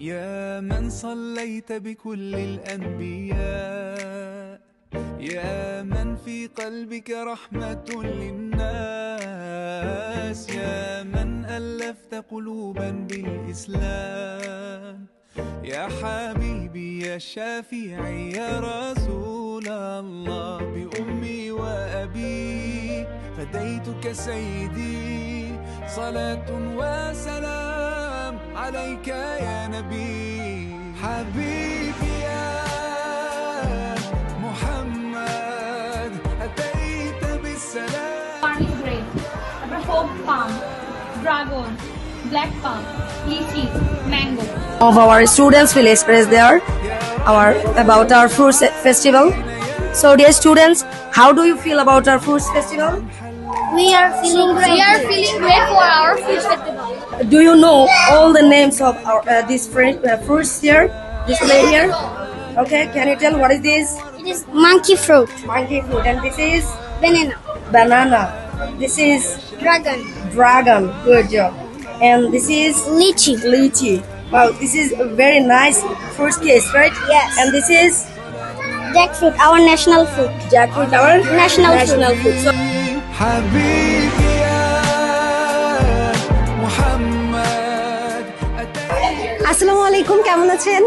يا من صليت بكل الأنبياء يا من في قلبك رحمة للناس يا من ألفت قلوبا بالإسلام يا حبيبي يا شافعي يا رسول الله بأمي وأبي فديتك سيدي صلاة وسلام عليك يا نبي حبيبي يا محمد أتيت بالسلام. Barley grape, hope palm, dragon, black palm, lychee, mango. Of our students will express about our fruit festival. So dear students, how do you feel about our fruit festival? We are feeling great. We are feeling great for our fruit festival. Do you know all the names of our these fruits here displayed here? Okay, can you tell what is this? It is monkey fruit, Monkey fruit, and this is banana, banana. This is dragon. Good job. And this is lychee, lychee. Wow, this is a very nice fruit case, right? Yes. And this is jackfruit, our national fruit. jackfruit, our National fruit. So, حبيبي يا محمد আসসালামু আলাইকুম, কেমন আছেন?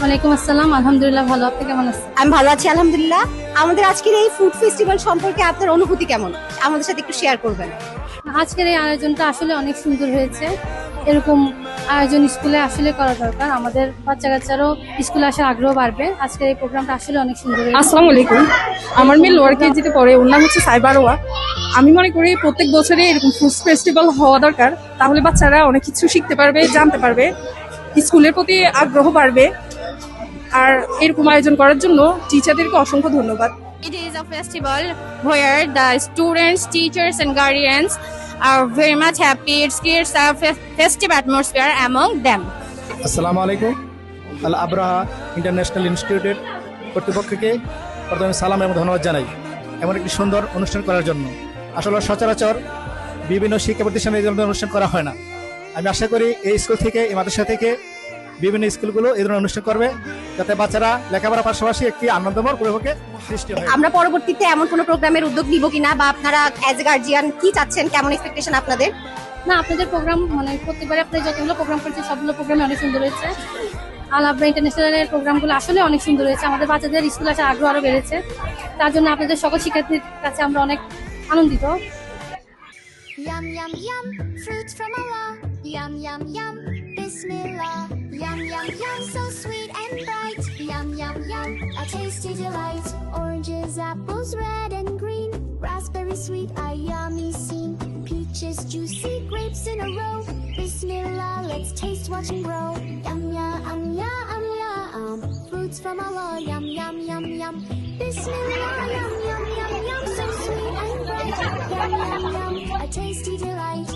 ওয়ালাইকুম আসসালাম, আলহামদুলিল্লাহ ভালো। আপনি কেমন আছেন? আমি ভালো আছি আলহামদুলিল্লাহ। আমাদের আজকের এই ফুড ফেস্টিভ্যাল সম্পর্কে আপনার অনুভূতি কেমন? আমাদের সাথে একটু শেয়ার করবেন। আজকের এই আয়োজনটা আসলে অনেক সুন্দর হয়েছে। এরকম আয়োজন স্কুলে আসলে করা দরকার। আমাদের বাচ্চা কাচ্চারও স্কুলে আসার আগ্রহ বাড়বে। আজকের এই প্রোগ্রামটা আসলে অনেক সুন্দর হয়েছে। আসসালামু আলাইকুম, আমার মেয়ে লোয়ার কেজিতে পড়ে, ওর নাম হচ্ছে সাইবারোয়া। আমি মনে করি প্রত্যেক বছরে এরকম ফুড ফেস্টিভ্যাল হওয়া দরকার, তাহলে বাচ্চারা অনেক কিছু শিখতে পারবে, জানতে পারবে, স্কুলের প্রতি আগ্রহ বাড়বে। আর এরকম আয়োজন করার জন্য টিচারদেরকে অসংখ্য ধন্যবাদ। It is a festival where the students, teachers and guardians are very much happy. It creates a festive atmosphere among them. আসসালামু আলাইকুম। আল আবরাহা ইন্টারন্যাশনাল ইনস্টিটিউটের কর্তৃপক্ষকে প্রথমে সালাম এবং ধন্যবাদ জানাই এমন একটি সুন্দর অনুষ্ঠান করার জন্য। আসলে সচরাচর বিভিন্ন শিক্ষা প্রতিষ্ঠানে এই ধরনের অনুষ্ঠান করা হয় না। আমি আশা করি এই স্কুল থেকে, এই মাদ্রাসা থেকে বিভিন্ন স্কুলগুলো এই ধরনের অনুষ্ঠান করবে, যাতে বাচ্চারা লেখাপড়ার পাশাপাশি একটি আনন্দময় পরিবেশে সৃষ্টি হয়। আমরা পরবর্তীতে এমন কোনো প্রোগ্রামের উদ্যোগ নিব কিনা, বা আপনারা অ্যাজ এ গার্জিয়ান কি চাচ্ছেন, কেমন এক্সপেকটেশন আপনাদের? না, আপনাদের প্রোগ্রাম মানে প্রত্যেকবারে আপনি যতগুলো প্রোগ্রাম করেছেন সবগুলো প্রোগ্রামে অনেক সুন্দর হয়েছে। আল আবরা ইন্টারন্যাশনালের প্রোগ্রামগুলো আসলে অনেক সুন্দর হয়েছে। আমাদের বাচ্চাদের স্কুলে আসার আগ্রহ আরও বেড়েছে। তার জন্য আপনাদের সকল শিক্ষার্থীর কাছে আমরা অনেক আনন্দিত। Yum yum yum, fruits from Allah. Yum yum yum, Bismillah. Yum yum yum, so sweet and bright. Yum yum yum, a tasty delight. Oranges, apples, red and green. Raspberry sweet, a yummy scene. Peaches juicy, grapes in a row. Bismillah, let's taste, watch and grow. Yum yum yum yum, fruits from Allah. Yum yum yum yum. Bismillah, yum yum yum yum, so sweet and bright. Yum yum yum, a tasty delight.